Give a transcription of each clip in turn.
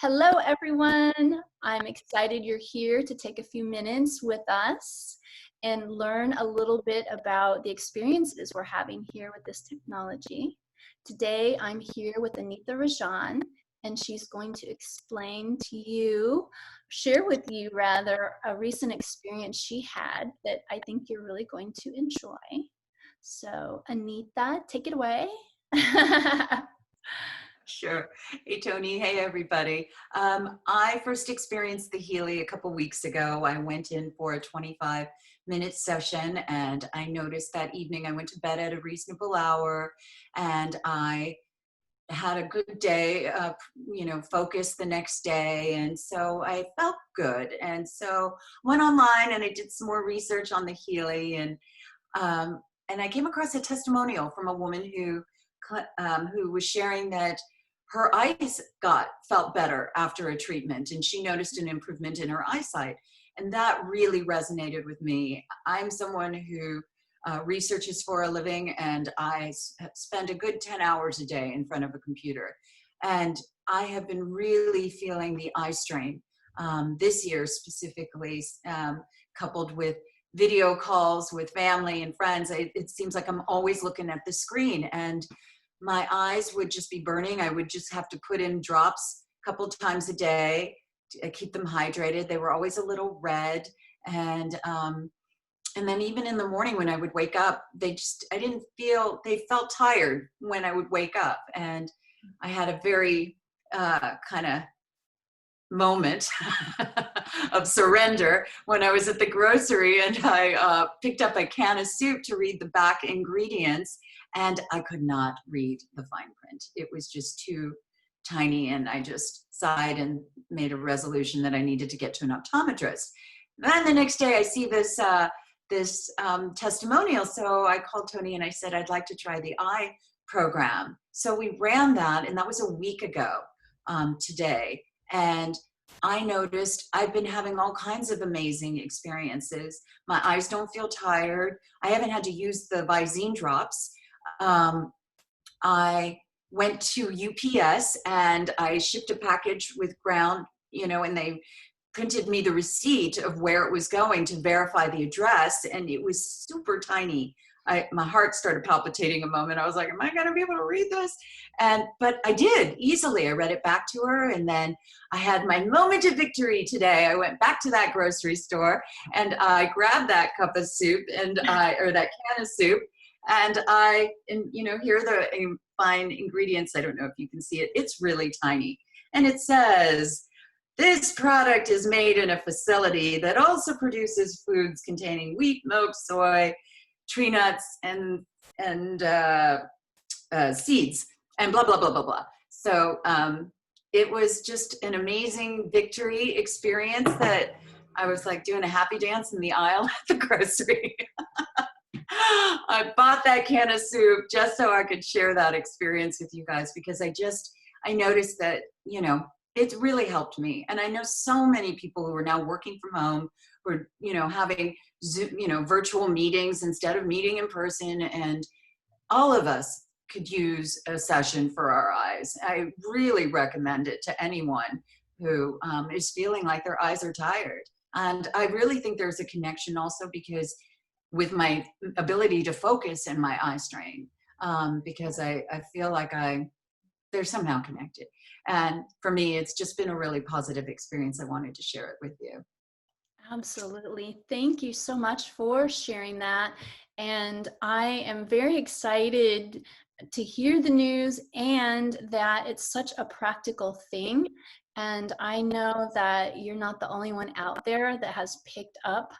Hello, everyone. I'm excited you're here to take a few minutes with us and learn a little bit about the experiences we're having here with this technology. Today, I'm here with Aneetha Rajan, and she's going to explain to you, share with you rather, a recent experience she had that I think you're really going to enjoy. So, Aneetha, take it away. Sure. Hey, Tony. Hey, everybody. I first experienced the Healy a couple weeks ago. I went in for a 25-minute session, and I noticed that evening I went to bed at a reasonable hour, and I had a good day, focused the next day. And so I felt good. And so went online and I did some more research on the Healy, and I came across a testimonial from a woman who was sharing that her eyes felt better after a treatment, and she noticed an improvement in her eyesight. And that really resonated with me. I'm someone who researches for a living, and I spend a good 10 hours a day in front of a computer. And I have been really feeling the eye strain this year specifically, coupled with video calls with family and friends. It seems like I'm always looking at the screen, and my eyes would just be burning. I would just have to put in drops a couple times a day to keep them hydrated. They were always a little red. And then even in the morning when I would wake up, they felt tired when I would wake up. And I had a very kind of moment of surrender when I was at the grocery, and I picked up a can of soup to read the back ingredients, and I could not read the fine print. It was just too tiny, and I just sighed and made a resolution that I needed to get to an optometrist. Then the next day I see this testimonial, so I called Tony and I said I'd like to try the eye program. So we ran that, and that was a week ago today. And I noticed I've been having all kinds of amazing experiences. My eyes don't feel tired. I haven't had to use the Visine drops. I went to UPS and I shipped a package with ground, and they printed me the receipt of where it was going to verify the address, and it was super tiny. My heart started palpitating a moment. I was like, am I going to be able to read this? But I did easily. I read it back to her, and then I had my moment of victory today. I went back to that grocery store and I grabbed that cup of soup or that can of soup, and here are the fine ingredients. I don't know if you can see it. It's really tiny, and it says, "This product is made in a facility that also produces foods containing wheat, milk, soy, tree nuts, and seeds, and blah, blah, blah, blah, blah." So it was just an amazing victory experience that I was like doing a happy dance in the aisle at the grocery. I bought that can of soup just so I could share that experience with you guys, because I noticed that, it really helped me. And I know so many people who are now working from home, who are, having Zoom, virtual meetings instead of meeting in person, and all of us could use a session for our eyes. I really recommend it to anyone who is feeling like their eyes are tired. And I really think there's a connection also because with my ability to focus and my eye strain, because I feel like they're somehow connected. And for me, it's just been a really positive experience. I wanted to share it with you. Absolutely. Thank you so much for sharing that. And I am very excited to hear the news and that it's such a practical thing. And I know that you're not the only one out there that has picked up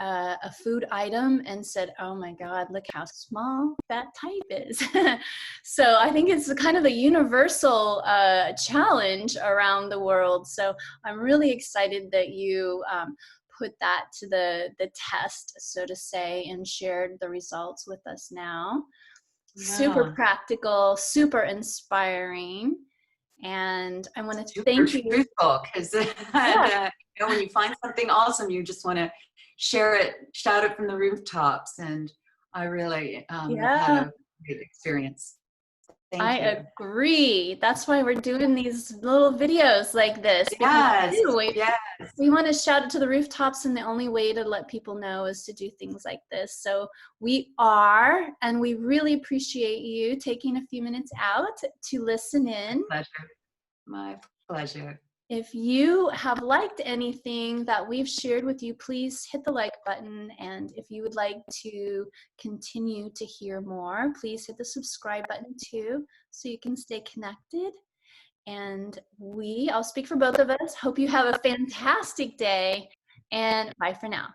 a food item and said, oh my God, look how small that type is. So I think it's kind of a universal challenge around the world. So I'm really excited that you put that to the test, so to say, and shared the results with us now. Yeah. Super practical, super inspiring. And I want to Super thank you. Truthful, because when you find something awesome, you just want to share it, shout it from the rooftops. And I really had a great experience. Thank I you. agree. That's why we're doing these little videos like this, because Yes, too, yes. we want to shout it to the rooftops, and the only way to let people know is to do things like this. So we are, and we really appreciate you taking a few minutes out to listen in. Pleasure. My pleasure. If you have liked anything that we've shared with you, please hit the like button. And if you would like to continue to hear more, please hit the subscribe button too, so you can stay connected. And I'll speak for both of us, hope you have a fantastic day, and bye for now.